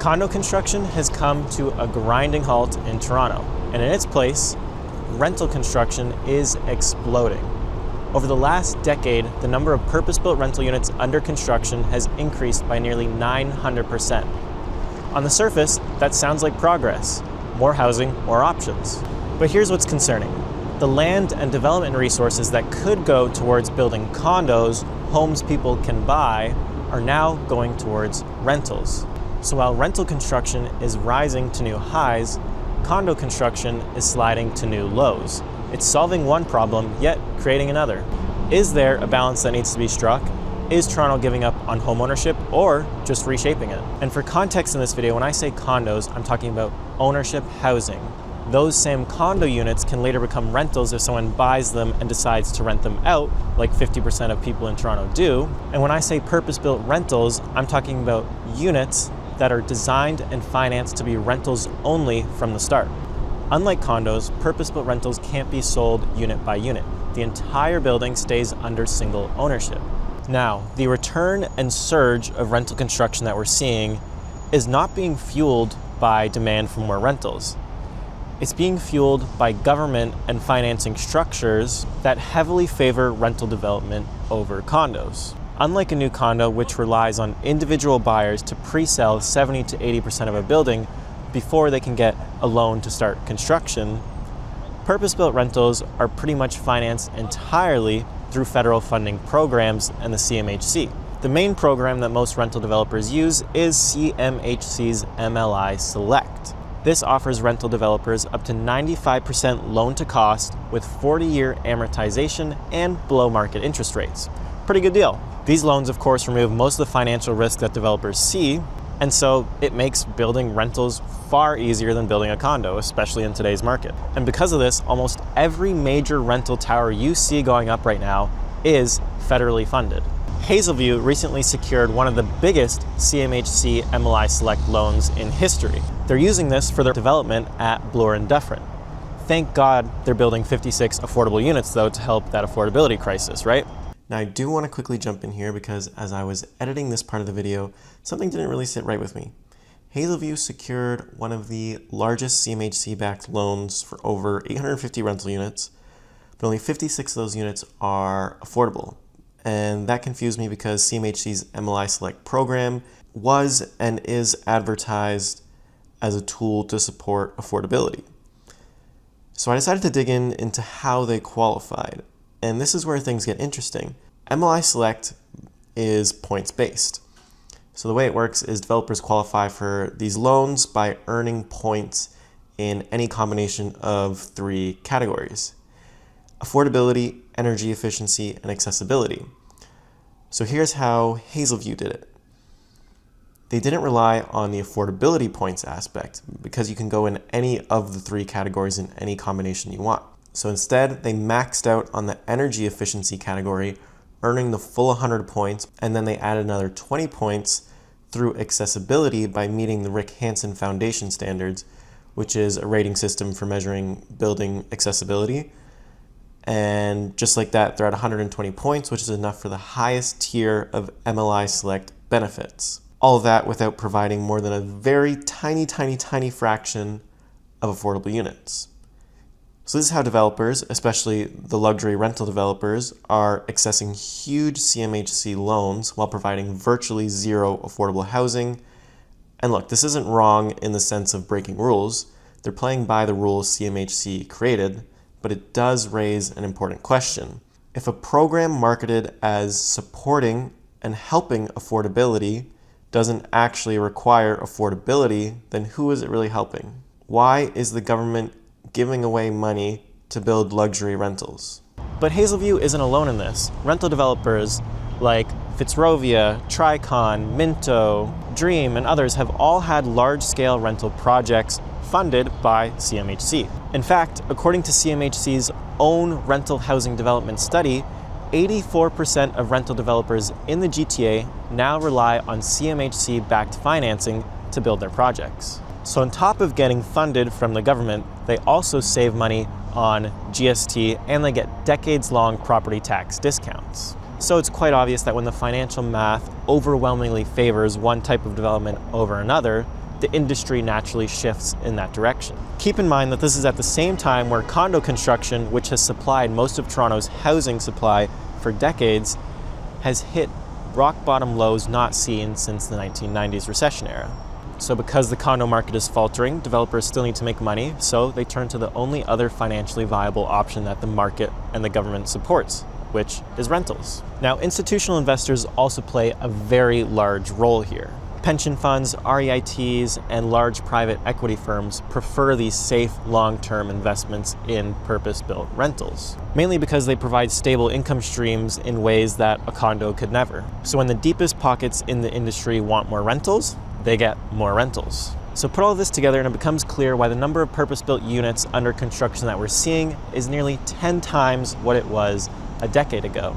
Condo construction has come to a grinding halt in Toronto, and in its place, rental construction is exploding. Over the last decade, the number of purpose-built rental units under construction has increased by nearly 900%. On the surface, that sounds like progress. More housing, more options. But here's what's concerning. The land and development resources that could go towards building condos, homes people can buy, are now going towards rentals. So while rental construction is rising to new highs, condo construction is sliding to new lows. It's solving one problem, yet creating another. Is there a balance that needs to be struck? Is Toronto giving up on homeownership or just reshaping it? And for context in this video, when I say condos, I'm talking about ownership housing. Those same condo units can later become rentals if someone buys them and decides to rent them out, like 50% of people in Toronto do. And when I say purpose-built rentals, I'm talking about units that are designed and financed to be rentals only from the start. Unlike condos, purpose-built rentals can't be sold unit by unit. The entire building stays under single ownership. Now, the return and surge of rental construction that we're seeing is not being fueled by demand for more rentals. It's being fueled by government and financing structures that heavily favor rental development over condos. Unlike a new condo, which relies on individual buyers to pre-sell 70 to 80% of a building before they can get a loan to start construction, purpose-built rentals are pretty much financed entirely through federal funding programs and the CMHC. The main program that most rental developers use is CMHC's MLI Select. This offers rental developers up to 95% loan to cost with 40-year amortization and below market interest rates. Pretty good deal. These loans, of course, remove most of the financial risk that developers see, and so it makes building rentals far easier than building a condo, especially in today's market. And because of this, almost every major rental tower you see going up right now is federally funded. Hazelview recently secured one of the biggest CMHC MLI Select loans in history. They're using this for their development at Bloor and Dufferin. Thank God they're building 56 affordable units, though, to help that affordability crisis, right? Now, I do want to quickly jump in here because as I was editing this part of the video, something didn't really sit right with me. Hazelview secured one of the largest CMHC-backed loans for over 850 rental units, but only 56 of those units are affordable. And that confused me because CMHC's MLI Select program was and is advertised as a tool to support affordability. So I decided to dig into how they qualified. And this is where things get interesting. MLI Select is points-based. So the way it works is developers qualify for these loans by earning points in any combination of three categories: affordability, energy efficiency, and accessibility. So here's how Hazelview did it. They didn't rely on the affordability points aspect because you can go in any of the three categories in any combination you want. So instead, they maxed out on the energy efficiency category, earning the full 100 points, and then they added another 20 points through accessibility by meeting the Rick Hansen Foundation standards, which is a rating system for measuring building accessibility. And just like that, they're at 120 points, which is enough for the highest tier of MLI Select benefits. All of that without providing more than a very tiny fraction of affordable units. So this is how developers, especially the luxury rental developers, are accessing huge CMHC loans while providing virtually zero affordable housing. And look, this isn't wrong in the sense of breaking rules. They're playing by the rules CMHC created, but it does raise an important question. If a program marketed as supporting and helping affordability doesn't actually require affordability, then who is it really helping? Why is the government giving away money to build luxury rentals? But Hazelview isn't alone in this. Rental developers like Fitzrovia, Tricon, Minto, Dream, and others have all had large-scale rental projects funded by CMHC. In fact, according to CMHC's own rental housing development study, 84% of rental developers in the GTA now rely on CMHC-backed financing to build their projects. So on top of getting funded from the government, they also save money on GST and they get decades-long property tax discounts. So it's quite obvious that when the financial math overwhelmingly favors one type of development over another, the industry naturally shifts in that direction. Keep in mind that this is at the same time where condo construction, which has supplied most of Toronto's housing supply for decades, has hit rock bottom lows not seen since the 1990s recession era. So because the condo market is faltering, developers still need to make money, so they turn to the only other financially viable option that the market and the government supports, which is rentals. Now, institutional investors also play a very large role here. Pension funds, REITs, and large private equity firms prefer these safe, long-term investments in purpose-built rentals, mainly because they provide stable income streams in ways that a condo could never. So when the deepest pockets in the industry want more rentals, they get more rentals. So put all this together and it becomes clear why the number of purpose-built units under construction that we're seeing is nearly 10 times what it was a decade ago.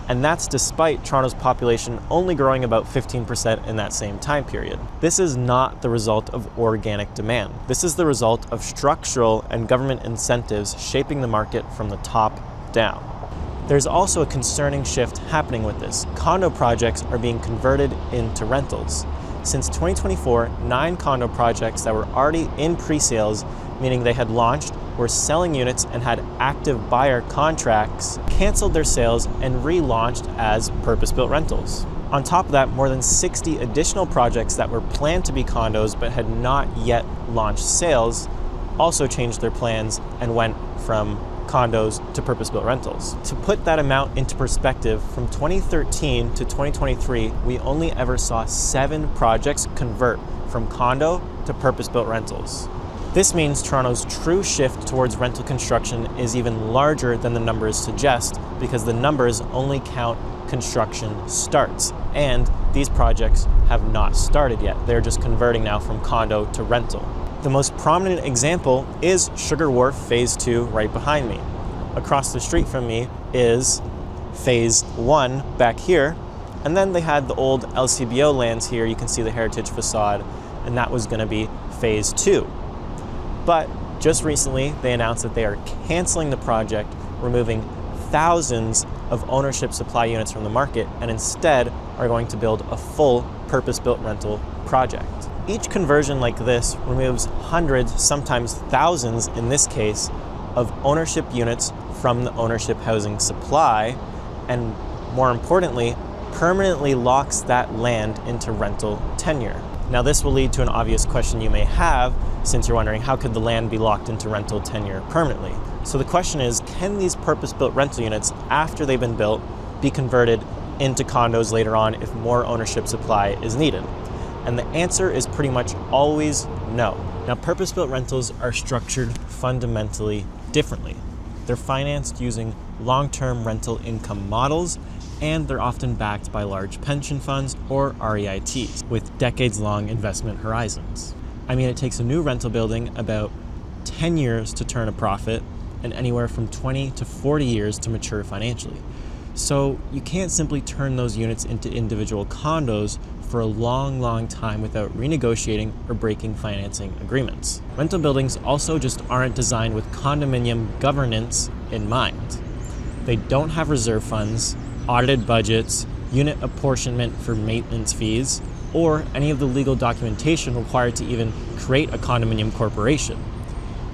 And that's despite Toronto's population only growing about 15% in that same time period. This is not the result of organic demand. This is the result of structural and government incentives shaping the market from the top down. There's also a concerning shift happening with this. Condo projects are being converted into rentals. Since 2024, 9 condo projects that were already in pre-sales, meaning they had launched, were selling units and had active buyer contracts, canceled their sales and relaunched as purpose-built rentals. On top of that, more than 60 additional projects that were planned to be condos but had not yet launched sales also changed their plans and went from condos to purpose-built rentals. To put that amount into perspective, from 2013 to 2023, we only ever saw 7 projects convert from condo to purpose-built rentals. This means Toronto's true shift towards rental construction is even larger than the numbers suggest, because the numbers only count construction starts, and these projects have not started yet. They're just converting now from condo to rental. The most prominent example is Sugar Wharf Phase 2 right behind me. Across the street from me is Phase 1 back here, and then they had the old LCBO lands here. You can see the heritage facade, and that was going to be Phase 2. But just recently, they announced that they are canceling the project, removing thousands of ownership supply units from the market, and instead are going to build a full purpose-built rental project. Each conversion like this removes hundreds, sometimes thousands in this case, of ownership units from the ownership housing supply, and more importantly, permanently locks that land into rental tenure. Now, this will lead to an obvious question you may have, since you're wondering how could the land be locked into rental tenure permanently. So the question is, can these purpose-built rental units, after they've been built, be converted into condos later on if more ownership supply is needed? And the answer is pretty much always no. Now, purpose-built rentals are structured fundamentally differently. They're financed using long-term rental income models, and they're often backed by large pension funds or REITs with decades-long investment horizons. I mean, it takes a new rental building about 10 years to turn a profit and anywhere from 20 to 40 years to mature financially. So you can't simply turn those units into individual condos for a long, long time without renegotiating or breaking financing agreements. Rental buildings also just aren't designed with condominium governance in mind. They don't have reserve funds, audited budgets, unit apportionment for maintenance fees, or any of the legal documentation required to even create a condominium corporation.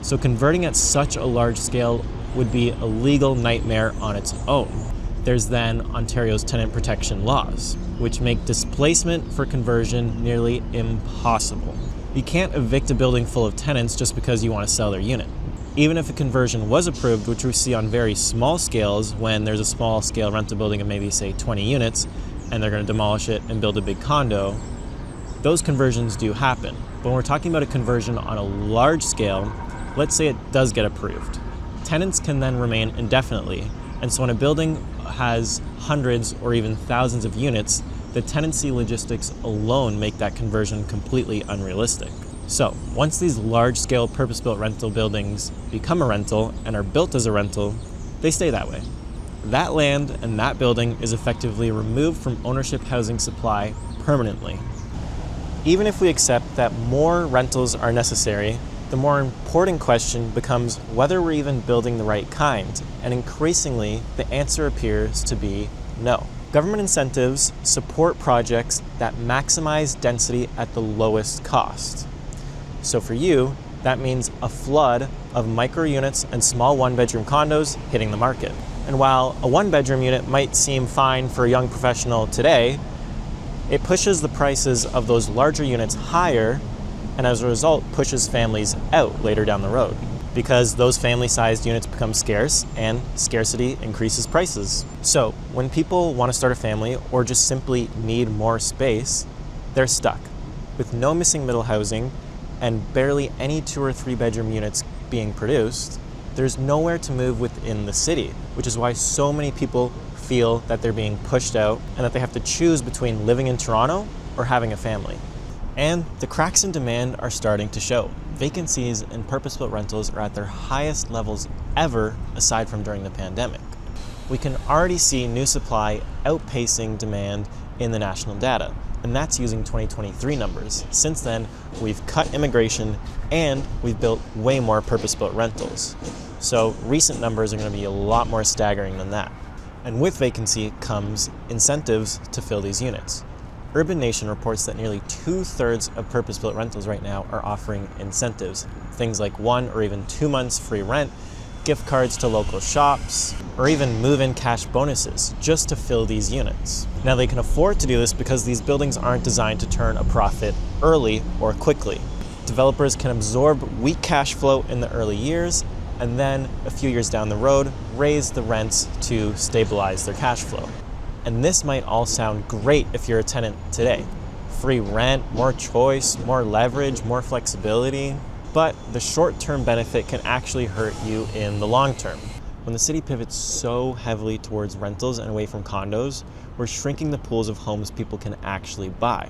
So converting at such a large scale would be a legal nightmare on its own. There's then Ontario's tenant protection laws, which make displacement for conversion nearly impossible. You can't evict a building full of tenants just because you want to sell their unit. Even if a conversion was approved, which we see on very small scales when there's a small scale rental building of maybe say 20 units, and they're going to demolish it and build a big condo, those conversions do happen. But when we're talking about a conversion on a large scale, let's say it does get approved. Tenants can then remain indefinitely, and so when a building has hundreds or even thousands of units, the tenancy logistics alone make that conversion completely unrealistic. So once these large-scale purpose-built rental buildings become a rental and are built as a rental, they stay that way. That land and that building is effectively removed from ownership housing supply permanently. Even if we accept that more rentals are necessary, the more important question becomes whether we're even building the right kind, and increasingly, the answer appears to be no. Government incentives support projects that maximize density at the lowest cost. So for you, that means a flood of micro units and small one-bedroom condos hitting the market. And while a one-bedroom unit might seem fine for a young professional today, it pushes the prices of those larger units higher, and as a result pushes families out later down the road, because those family-sized units become scarce and scarcity increases prices. So when people want to start a family or just simply need more space, they're stuck with no missing middle housing and barely any 2 or 3 bedroom units being produced. There's nowhere to move within the city, which is why so many people feel that they're being pushed out and that they have to choose between living in Toronto or having a family. And the cracks in demand are starting to show. Vacancies in purpose-built rentals are at their highest levels ever, aside from during the pandemic. We can already see new supply outpacing demand in the national data, and that's using 2023 numbers. Since then, we've cut immigration and we've built way more purpose-built rentals. So recent numbers are going to be a lot more staggering than that. And with vacancy comes incentives to fill these units. Urban Nation reports that nearly 2/3 of purpose-built rentals right now are offering incentives. Things like 1 or even 2 months free rent, gift cards to local shops, or even move-in cash bonuses just to fill these units. Now they can afford to do this because these buildings aren't designed to turn a profit early or quickly. Developers can absorb weak cash flow in the early years and then a few years down the road raise the rents to stabilize their cash flow. And this might all sound great if you're a tenant today. Free rent, more choice, more leverage, more flexibility. But the short-term benefit can actually hurt you in the long term. When the city pivots so heavily towards rentals and away from condos, we're shrinking the pools of homes people can actually buy.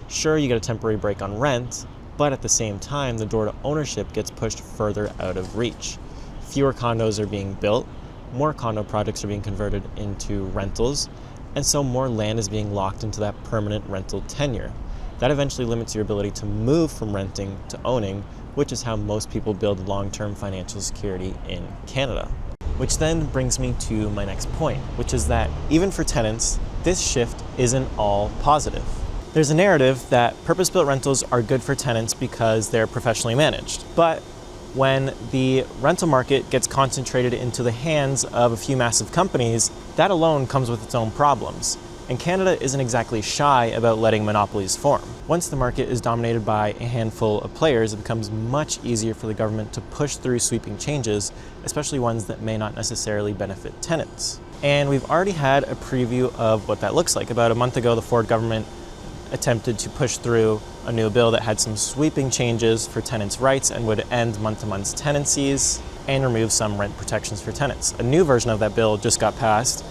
Sure, you get a temporary break on rent, but at the same time, the door to ownership gets pushed further out of reach. Fewer condos are being built, more condo projects are being converted into rentals, and so more land is being locked into that permanent rental tenure. That eventually limits your ability to move from renting to owning, which is how most people build long-term financial security in Canada. Which then brings me to my next point, which is that even for tenants, this shift isn't all positive. There's a narrative that purpose-built rentals are good for tenants because they're professionally managed. But when the rental market gets concentrated into the hands of a few massive companies, that alone comes with its own problems. And Canada isn't exactly shy about letting monopolies form. Once the market is dominated by a handful of players, it becomes much easier for the government to push through sweeping changes, especially ones that may not necessarily benefit tenants. And we've already had a preview of what that looks like. About a month ago, the Ford government attempted to push through a new bill that had some sweeping changes for tenants' rights and would end month-to-month tenancies and remove some rent protections for tenants. A new version of that bill just got passed,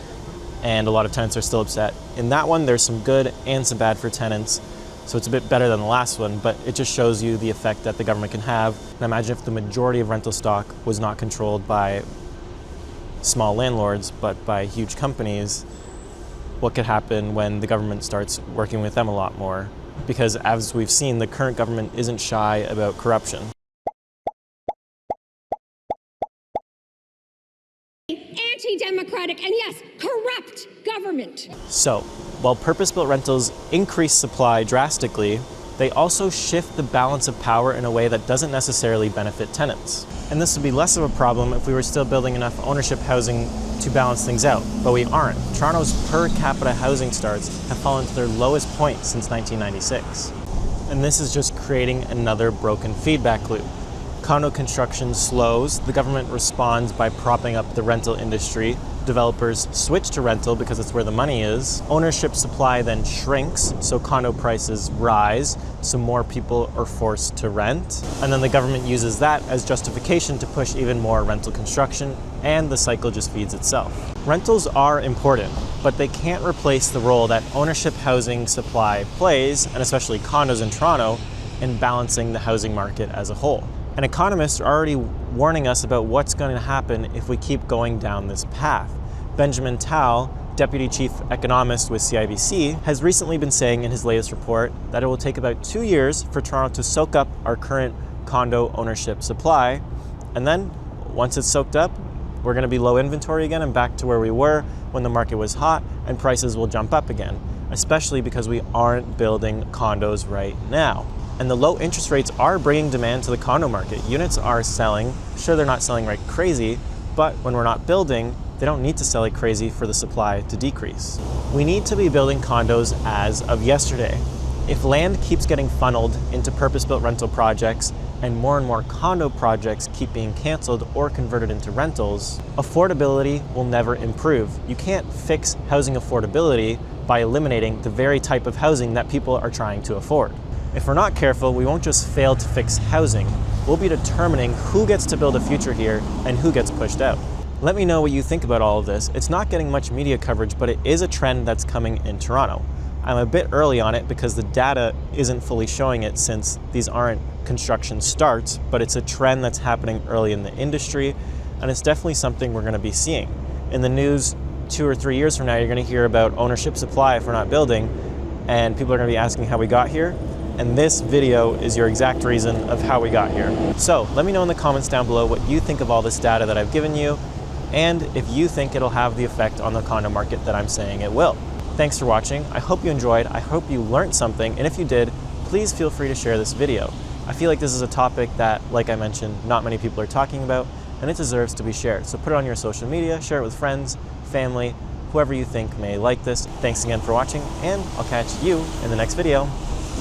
and a lot of tenants are still upset. In that one, there's some good and some bad for tenants, so it's a bit better than the last one, but it just shows you the effect that the government can have. And imagine if the majority of rental stock was not controlled by small landlords, but by huge companies, what could happen when the government starts working with them a lot more. Because as we've seen, the current government isn't shy about corruption. Anti-democratic and yes, corrupt government. So, while purpose-built rentals increase supply drastically, they also shift the balance of power in a way that doesn't necessarily benefit tenants. And this would be less of a problem if we were still building enough ownership housing to balance things out, but we aren't. Toronto's per capita housing starts have fallen to their lowest point since 1996. And this is just creating another broken feedback loop. Condo construction slows, the government responds by propping up the rental industry, developers switch to rental because it's where the money is, ownership supply then shrinks, so condo prices rise, so more people are forced to rent, and then the government uses that as justification to push even more rental construction, and the cycle just feeds itself. Rentals are important, but they can't replace the role that ownership housing supply plays, and especially condos in Toronto, in balancing the housing market as a whole. And economists are already warning us about what's going to happen if we keep going down this path. Benjamin Tal, Deputy Chief Economist with CIBC, has recently been saying in his latest report that it will take about 2 years for Toronto to soak up our current condo ownership supply. And then, once it's soaked up, We're going to be low inventory again and back to where we were when the market was hot, and prices will jump up again, especially because we aren't building condos right now. And the low interest rates are bringing demand to the condo market. Units are selling. Sure, they're not selling like crazy, but when we're not building, they don't need to sell like crazy for the supply to decrease. We need to be building condos as of yesterday. If land keeps getting funneled into purpose-built rental projects and more condo projects keep being canceled or converted into rentals, affordability will never improve. You can't fix housing affordability by eliminating the very type of housing that people are trying to afford. If we're not careful, we won't just fail to fix housing. We'll be determining who gets to build a future here and who gets pushed out. Let me know what you think about all of this. It's not getting much media coverage, but it is a trend that's coming in Toronto. I'm a bit early on it because the data isn't fully showing it since these aren't construction starts, but it's a trend that's happening early in the industry, and it's definitely something we're going to be seeing. In the news 2 or 3 years from now, you're going to hear about ownership supply if we're not building, and people are going to be asking how we got here. And this video is your exact reason of how we got here. So let me know in the comments down below what you think of all this data that I've given you, and if you think it'll have the effect on the condo market that I'm saying it will. Thanks for watching. I hope you enjoyed. I hope you learned something. And if you did, please feel free to share this video. I feel like this is a topic that, like I mentioned, not many people are talking about, and it deserves to be shared. So put it on your social media, share it with friends, family, whoever you think may like this. Thanks again for watching, and I'll catch you in the next video.